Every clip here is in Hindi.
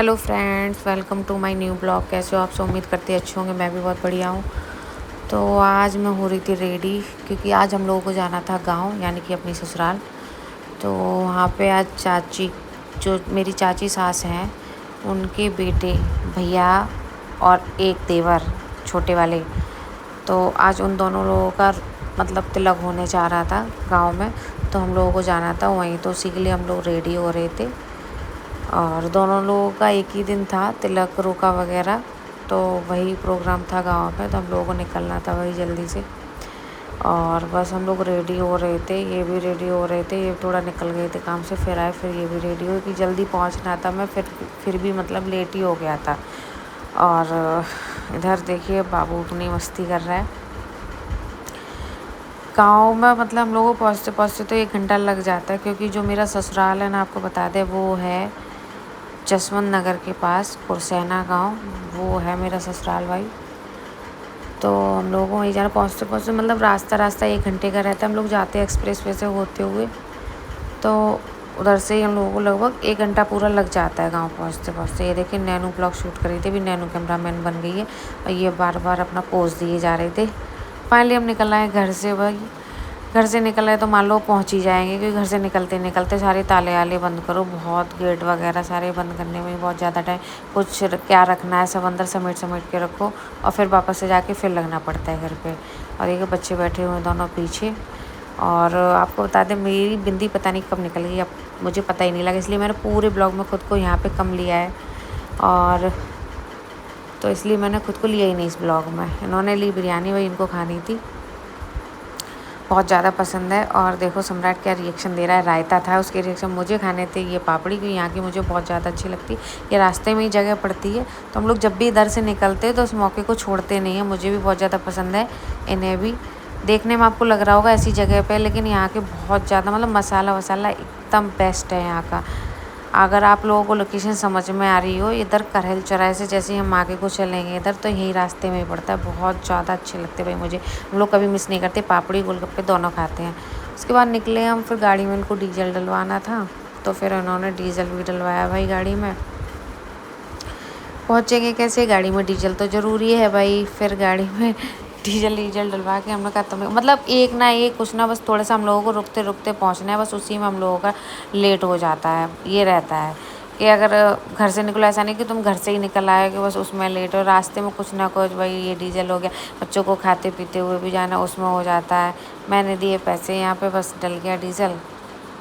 Hello friends, welcome to my new blog. कैसे हो आप सब? उम्मीद करते अच्छे होंगे। मैं भी बहुत बढ़िया हूँ। तो आज मैं हो रही थी रेडी, क्योंकि आज हम लोगों को जाना था गांव, यानी कि अपनी ससुराल। तो वहाँ पे आज चाची, जो मेरी चाची सास हैं, उनके बेटे भैया और एक देवर छोटे वाले, तो आज उन दोनों लोगों का मतलब तिलक होने जा रहा था गांव में। तो हम लोगों को जाना था वहीं, तो उसी के लिए हम लोग रेडी हो रहे थे। और दोनों लोगों का एक ही दिन था तिलक रोका वगैरह, तो वही प्रोग्राम था गांव में। तो हम लोगों को निकलना था वही जल्दी से, और बस हम लोग रेडी हो रहे थे। ये भी रेडी हो रहे थे, ये थोड़ा निकल गए थे काम से, फिर आए, फिर ये भी रेडी हुए कि जल्दी पहुंचना था। मैं फिर भी मतलब लेट ही हो गया था। और इधर देखिए बाबू अपनी मस्ती कर रहा है। गाँव में मतलब हम लोगों को पहुँचते पहुँचते तो 1 घंटा लग जाता है, क्योंकि जो मेरा ससुराल है ना, आपको बता दें, वो है जसवंत नगर के पास कुरसेना गांव, वो है मेरा ससुराल भाई। तो हम लोगों को वहीं जाना, पहुँचते पहुँचते मतलब रास्ता 1 घंटे का रहता है। हम लोग जाते हैं एक्सप्रेस वे से होते हुए, तो उधर से ही हम लोगों को लगभग 1 घंटा पूरा लग जाता है गांव पहुँचते पहुँचते। ये देखिए नैनू ब्लॉग शूट कर रही थी, अभी नैनू कैमरामैन बन गई है, और ये बार बार अपना पोज दिए जा रहे थे। फाइनली हम निकल आए घर से भाई। घर से निकल आए तो मान लो पहुंच ही जाएंगे, क्योंकि घर से निकलते निकलते सारे ताले आले बंद करो, बहुत गेट वगैरह सारे बंद करने में बहुत ज़्यादा टाइम। कुछ क्या रखना है सब अंदर समेट समेट के रखो, और फिर वापस से जाके फिर लगना पड़ता है घर पे। और ये बच्चे बैठे हुए हैं दोनों पीछे। और आपको बता दें, मेरी बिंदी पता नहीं कब निकल गई, अब मुझे पता ही नहीं लगा, इसलिए मैंने पूरे ब्लॉग में खुद को यहाँ पे कम लिया है। और तो इसलिए मैंने खुद को लिया ही नहीं इस ब्लॉग में। इन्होंने ली बिरयानी, वही इनको खानी थी, बहुत ज़्यादा पसंद है। और देखो सम्राट क्या रिएक्शन दे रहा है। रायता था, उसके रिएक्शन मुझे खाने थे ये पापड़ी, की यहाँ की मुझे बहुत ज़्यादा अच्छी लगती है। ये रास्ते में ही जगह पड़ती है, तो हम लोग जब भी इधर से निकलते हैं तो उस मौके को छोड़ते नहीं हैं। मुझे भी बहुत ज़्यादा पसंद है, इन्हें भी। देखने में आपको लग रहा होगा ऐसी जगह पे, लेकिन यहाँ के बहुत ज़्यादा मतलब मसाला वसाला एकदम बेस्ट है यहाँ का। अगर आप लोगों को लोकेशन समझ में आ रही हो, इधर करहल चौराहे से जैसे ही हम आगे को चलेंगे इधर, तो यही रास्ते में ही पड़ता है। बहुत ज़्यादा अच्छे लगते भाई मुझे, हम लोग कभी मिस नहीं करते। पापड़ी गोलगप्पे दोनों खाते हैं। उसके बाद निकले हम, फिर गाड़ी में उनको डीजल डलवाना था, तो फिर उन्होंने डीजल भी डलवाया भाई गाड़ी में। पहुँचेंगे कैसे, गाड़ी में डीजल तो ज़रूरी है भाई। फिर गाड़ी में डीजल डलवा के हमने कहा तुम मतलब एक ना एक कुछ ना, बस थोड़ा सा हम लोगों को रुकते रुकते पहुँचना है, बस उसी में हम लोगों का लेट हो जाता है। ये रहता है कि अगर घर से निकलो, ऐसा नहीं कि तुम घर से ही निकल आए कि बस उसमें लेट हो, रास्ते में कुछ ना कुछ, भाई ये डीजल हो गया, बच्चों को खाते पीते हुए भी जाना, उसमें हो जाता है। मैंने दिए पैसे यहाँ पे, बस डल गया डीजल।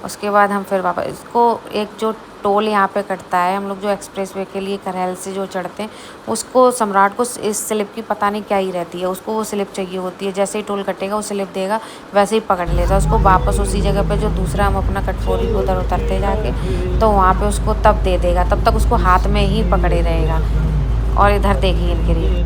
उसके बाद हम फिर वापस, इसको एक जो टोल यहाँ पे कटता है, हम लोग जो एक्सप्रेस वे के लिए करहल से जो चढ़ते हैं, उसको सम्राट को इस स्लिप की पता नहीं क्या ही रहती है, उसको वो स्लिप चाहिए होती है। जैसे ही टोल कटेगा वो स्लिप देगा, वैसे ही पकड़ लेता है उसको वापस उसी जगह पे जो दूसरा हम अपना कटफोरी को उधर उतरते जाके, तो वहाँ पे उसको तब दे देगा, तब तक उसको हाथ में ही पकड़े रहेगा। और इधर देखिए इनके लिए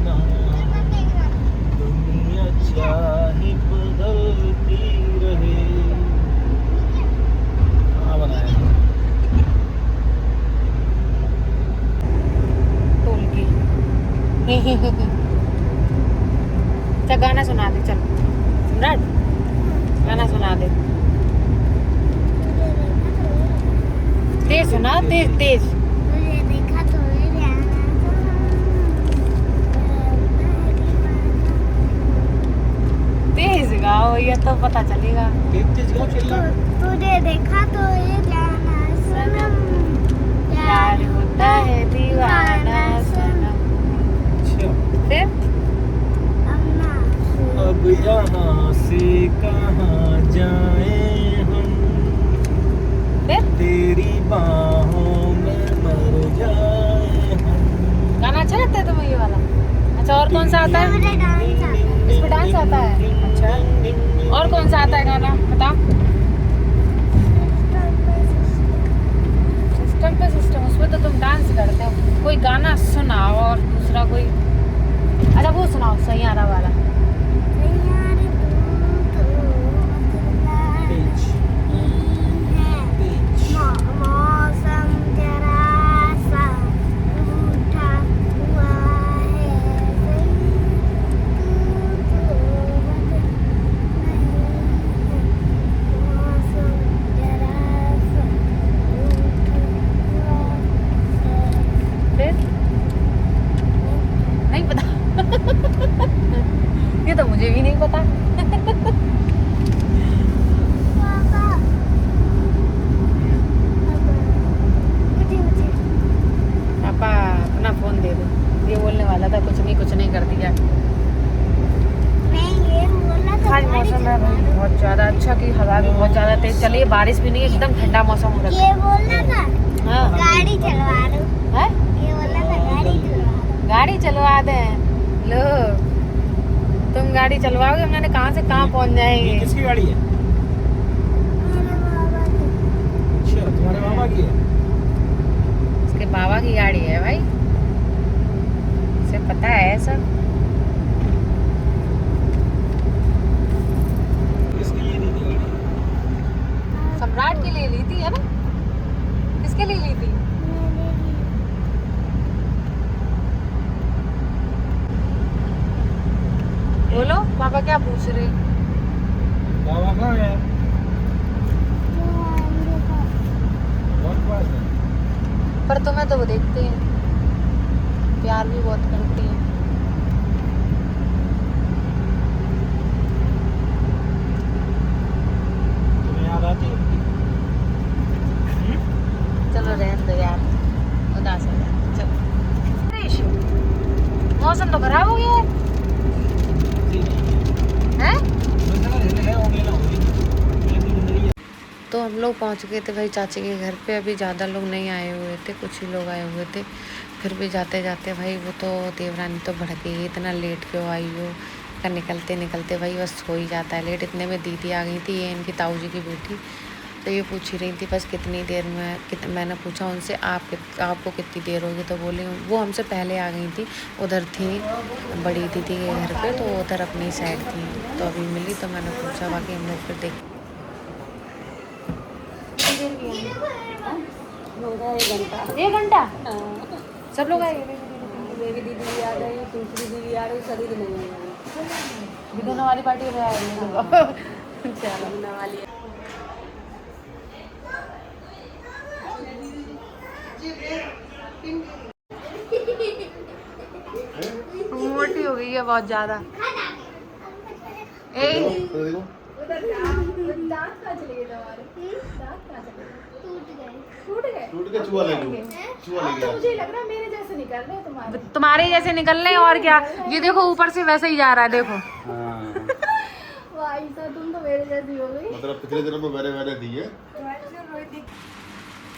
टोल की चल गाना सुना दे, चल सम्राट गाना सुना दे, तेज सुना, तेज तेज। तेज गाओ, ये तो पता चलेगा। तुझे देखा तो ये जाना सनम, प्यार होता है दीवाना सनम। फिर अब यहाँ से कहाँ जाएं हम, फिर तेरी बाहों में मर जाएं हम। गाना अच्छा लगता है तुम्हें ये वाला? अच्छा, और कौन सा आता है? मुझे डांस आता है। इस पे डांस आता है? अच्छा, और कौन सा आता है गाना बता। सिस्टम पे सिस्टम, उसमें तो तुम डांस करते हो। कोई गाना सुनाओ और दूसरा कोई, अच्छा वो सुनाओ सैयारा वाला। यार तू तो मौसम जरा सा रूठा हुआ है, तू तो मौसम जरा सा रूठा हुआ है। मुझे भी नहीं पता। पापा मुझे मुझे पापा अपना फोन दे दो, ये बोलने वाला था कुछ नहीं कर दिया। मैं ये बोला था आज मौसम है भाई बहुत ज़्यादा अच्छा, की हवा भी बहुत ज़्यादा तेज चली है, बारिश भी नहीं है, एकदम ठंडा मौसम हो रखा ये बोलना था है। हाँ गाड़ी चलवा दो। है? ये बोलना था गाड़ी चलवा दो। गाड़ी चलवा दें, लो तुम गाड़ी चलवाओगे, मैंने कहाँ से कहाँ पहुँच ये जाएंगे। किसकी गाड़ी है? मेरे बाबा की। अच्छा, तुम्हारे मामा की है? उसके बाबा की गाड़ी है भाई, उसे पता है सब। किसके लिए दी थी गाड़ी? सम्राट के लिए ली थी है ना? किसके लिए ली थी? मेरे लिए। बोलो पापा क्या पूछ रहे? बाबा कहाँ है? वो आएंगे तो। बहुत पास है। पर तुम्हें तो वो देखते हैं, प्यार भी बहुत करती हैं। तुम्हें याद आती है? चलो रहने दो यार, उदास हो जाते चलो। अरे इशू, मौसम तो खराब हो गया है? तो हम लोग पहुंच गए थे भाई चाची के घर पे। अभी ज़्यादा लोग नहीं आए हुए थे, कुछ ही लोग आए हुए थे। फिर भी जाते जाते भाई वो तो देवरानी तो भड़क गई, इतना लेट क्यों आई हो। का निकलते निकलते भाई बस हो ही जाता है लेट। इतने में दीदी आ गई थी, ये इनकी ताऊ जी की बेटी। तो ये पूछ ही रही थी बस कितनी देर में। मैंने पूछा उनसे आपको कितनी देर होगी, तो बोले वो हमसे पहले आ गई थी, उधर थी बड़ी दीदी के घर पे, तो उधर अपनी साइड थी। तो अभी मिली तो मैंने पूछा, बाकी हम लोग फिर देख 1 घंटा सब लोग आए। बेबी दीदी भी आ गई, पिंकी दीदी भी आ गई, सभी दिन नहीं आई। दोनों वाली पार्टी में आए चलो बिना वाली मोटी हो गई है बहुत ज्यादा। ए दांत कहाँ चले गए तुम्हारे? दांत कहाँ चले गए? टूट गए? टूट के चूहा ले तो मुझे लग रहा है मेरे जैसे निकल रहे हैं तुम्हारे। तुम्हारे जैसे निकल रहे हैं और क्या। ये देखो ऊपर से वैसे ही जा रहा है, देखो। भाई साहब तुम तो मेरे जैसी हो गई। मतलब पिछले जन्म में मैंने मैंने दी है।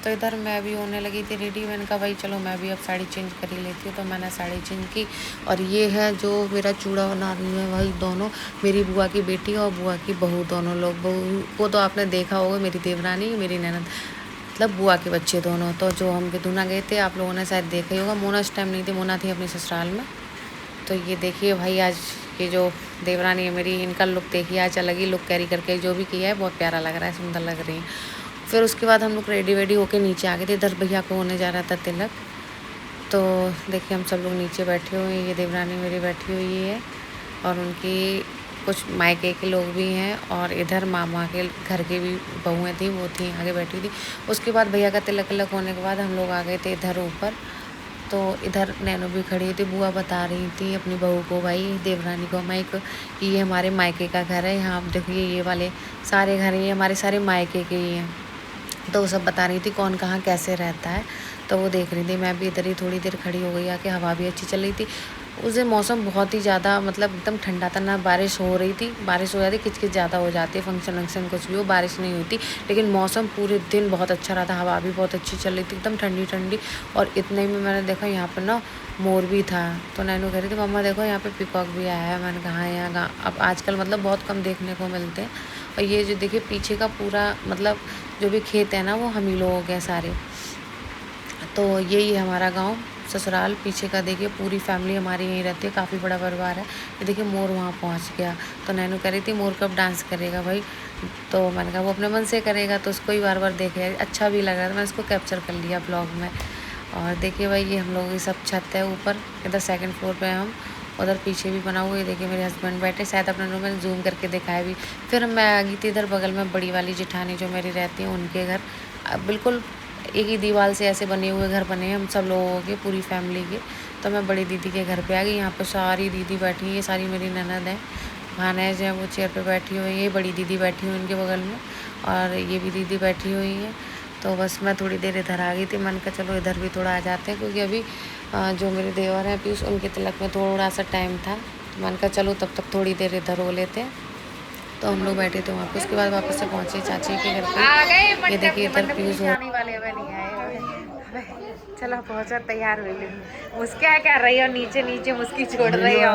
तो इधर मैं भी होने लगी थी रेडी। मैंने कहा भाई चलो मैं भी अब साड़ी चेंज कर ही लेती हूँ। तो मैंने साड़ी चेंज की। और ये है जो मेरा चूड़ा बना रही है भाई, दोनों मेरी बुआ की बेटी और बुआ की बहू, दोनों लोग। बहू को तो आपने देखा होगा, मेरी देवरानी मेरी ननद, मतलब बुआ के बच्चे दोनों। तो जो हम बिदुना गए थे आप लोगों ने शायद देखा ही होगा। मोना इस टाइम नहीं थी, मोना थी अपनी ससुराल में। तो ये देखिए भाई आज ये जो देवरानी है मेरी, इनका लुक देखिए आज अलग ही लुक कैरी करके जो भी किया है बहुत प्यारा लग रहा है, सुंदर लग रही है। फिर उसके बाद हम लोग रेडी वेडी होके नीचे आ गए थे। इधर भैया को होने जा रहा था तिलक। तो देखिए हम सब लोग नीचे बैठे हुए हैं, ये देवरानी मेरी बैठी हुई है और उनकी कुछ मायके के लोग भी हैं और इधर मामा के घर के भी बहुएँ थी, वो थी आगे बैठी थी। उसके बाद भैया का तिलक तिलक होने के बाद हम लोग आ गए थे इधर ऊपर। तो इधर नैनो भी खड़ी थी, बुआ बता रही थी अपनी बहू को, भाई देवरानी को, माइक कि ये हमारे मायके का घर है। यहाँ आप देखिए ये वाले सारे घर ये हमारे सारे मायके के ही हैं। तो वो सब बता रही थी कौन कहाँ कैसे रहता है। तो वो देख रही थी। मैं भी इधर ही थोड़ी देर खड़ी हो गई आके, हवा भी अच्छी चल रही थी। उस दिन मौसम बहुत ही ज़्यादा मतलब एकदम ठंडा था, ना बारिश हो रही थी। बारिश हो जाती किचकिच ज़्यादा हो जाती है, फंक्शन वंक्शन कुछ भी हो बारिश नहीं होती। लेकिन मौसम पूरे दिन बहुत अच्छा रहा था, हवा भी बहुत अच्छी चल रही थी, एकदम ठंडी ठंडी। और इतने में मैंने देखा यहाँ पर ना मोर भी था। तो नैनू कह रही थी मम्मा देखो यहाँ पे पीकॉक भी आया है। मैंने कहा यहाँ अब आजकल मतलब बहुत कम देखने को मिलते हैं। और ये जो देखिए पीछे का पूरा मतलब जो भी खेत है ना वो हम ही लोगों के सारे। तो यही है हमारा गांव ससुराल। पीछे का देखिए पूरी फैमिली हमारी यहीं रहती है, काफ़ी बड़ा परिवार है। ये देखिए मोर वहाँ पहुँच गया। तो नैनू कह रही थी मोर कब डांस करेगा भाई। तो मैंने कहा वो अपने मन से करेगा, तो उसको ही बार बार देख रहा, अच्छा भी लग रहा था, मैंने इसको कैप्चर कर लिया ब्लॉग में। और देखिए भाई ये हम लोगों की सब छत है ऊपर, इधर 2nd फ्लोर पे हम, उधर पीछे भी बना हुआ है। देखिए मेरे हस्बैंड बैठे, शायद अपने रूम में जूम करके दिखाया भी। फिर मैं आ गई थी इधर बगल में बड़ी वाली जेठानी जो मेरी रहती है उनके घर। बिल्कुल एक ही दीवार से ऐसे बने हुए घर बने हैं हम सब लोगों के, पूरी फैमिली के। तो मैं बड़ी दीदी के घर पे आ गई। यहाँ पर सारी दीदी बैठी हैं, ये सारी मेरी ननद हैं। भानेज है वो चेयर पे बैठी हुई है, बड़ी दीदी बैठी हुई उनके बगल में, और ये भी दीदी बैठी हुई है। तो बस मैं थोड़ी देर इधर आ गई थी, मन का चलो इधर भी थोड़ा आ जाते हैं, क्योंकि अभी जो मेरे देवर हैं पीयूष, उनके तिलक में थोड़ा सा टाइम था, तो मन का चलो तब तक थोड़ी देर इधर हो लेते हैं। तो हम लोग बैठे थे वहाँ पे, उसके बाद वापस से पहुँचे चाची के घर पे। ये देखिए इधर पीयूष आने वाले नहीं आए। चलो पहुँचा, तैयार हुई ली, मुस्किया कर रही हो, नीचे नीचे मुस्की छोड़ रही हो।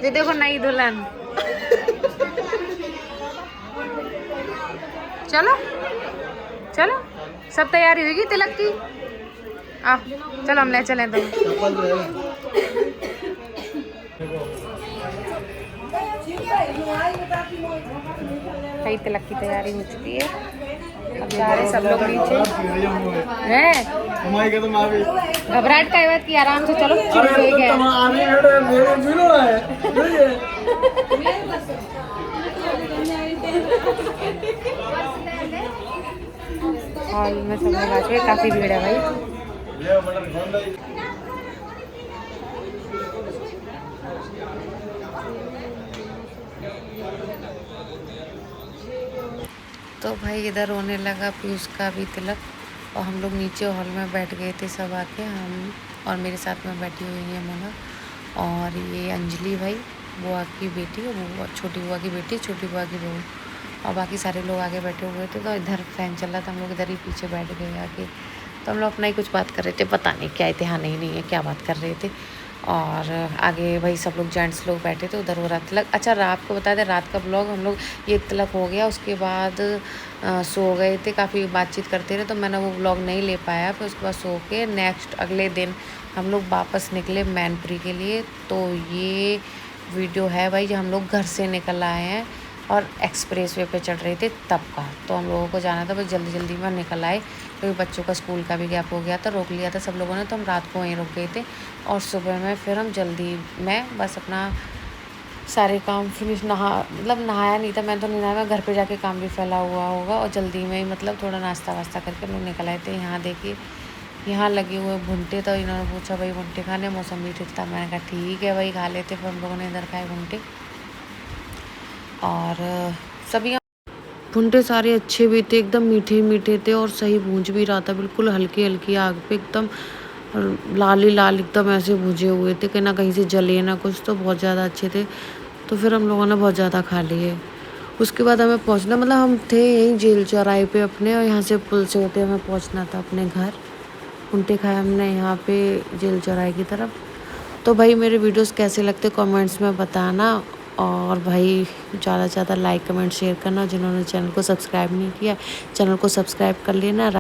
ये देखो नई दुल्हन। चलो चलो, सब तैयारी होगी तिलक की। आ चलो हम ले चलें तुम। कई तिलक की तैयारी हो चुकी है, अब जा रहे सब लोग नीचे हैं। घबराहट का बात की, आराम से चलो, ठीक है। हॉल में सब लोग आ चुके, काफी भीड़ है भाई। तो भाई इधर होने लगा पीयूष का भी तिलक, और हम लोग नीचे हॉल में बैठ गए थे सब आके। हम और मेरे साथ में बैठी हुई है मोना, और ये अंजलि भाई बुआ की बेटी, वो छोटी बुआ की बेटी, छोटी बुआ की बहू, और बाकी सारे लोग आगे बैठे हुए थे। तो इधर फैन चल रहा था, हम लोग इधर ही पीछे बैठ गए आके। तो हम लोग अपना ही कुछ बात कर रहे थे, पता नहीं क्या ध्यान नहीं है क्या बात कर रहे थे। और आगे भाई सब लोग जेंट्स लोग बैठे थे, उधर हो रहा तिलक। अच्छा आपको बता दें, रात का ब्लॉग हम लोग ये तिलक हो गया, उसके बाद सो गए थे, काफ़ी बातचीत करते रहे, तो मैंने वो ब्लॉग नहीं ले पाया। फिर उसके बाद सो के नेक्स्ट अगले दिन हम लोग वापस निकले मैनपुरी के लिए। तो ये वीडियो है भाई जो हम लोग घर से निकल आए हैं और एक्सप्रेस वे पे चढ़ रहे थे तब का। तो हम लोगों को जाना था, बस जल्दी जल्दी में निकल आए, क्योंकि बच्चों का स्कूल का भी गैप हो गया था, रोक लिया था सब लोगों ने। तो हम रात को वहीं रुक गए थे, और सुबह में फिर हम जल्दी में बस अपना सारे काम फिनिश, नहाया नहीं था, मैं तो नहीं नहाया, मैं घर पे जाके काम भी फैला हुआ होगा, और जल्दी में ही मतलब थोड़ा नाश्ता वास्ता करके हम लोग निकल आए थे। यहाँ देखिए यहाँ लगे हुए भुंटे, तो इन्होंने पूछा भाई भुंटे खाने, मौसमी ठीक था, मैंने कहा ठीक है भाई खा लेते। फिर हम लोगों ने इधर खाए भुंटे, और सभी भुंटे सारे अच्छे भी थे, एकदम मीठे मीठे थे, और सही भूंज भी रहा था, बिल्कुल हल्की हल्की आग पे एकदम लाल ही लाल एकदम ऐसे भुजे हुए थे कि ना कहीं से जले ना कुछ, तो बहुत ज़्यादा अच्छे थे। तो फिर हम लोगों ने बहुत ज़्यादा खा लिए। उसके बाद हमें पहुंचना, मतलब हम थे यहीं जेल चौराहे पे अपने, और यहाँ से पुल से होते हमें पहुंचना था अपने घर। भुंटे खाए हमने यहाँ पे जेल चौराहे की तरफ। तो भाई मेरे वीडियोस कैसे लगते कमेंट्स में बताना, और भाई ज़्यादा से ज़्यादा लाइक कमेंट शेयर करना। जिन्होंने चैनल को सब्सक्राइब नहीं किया, चैनल को सब्सक्राइब कर लेना।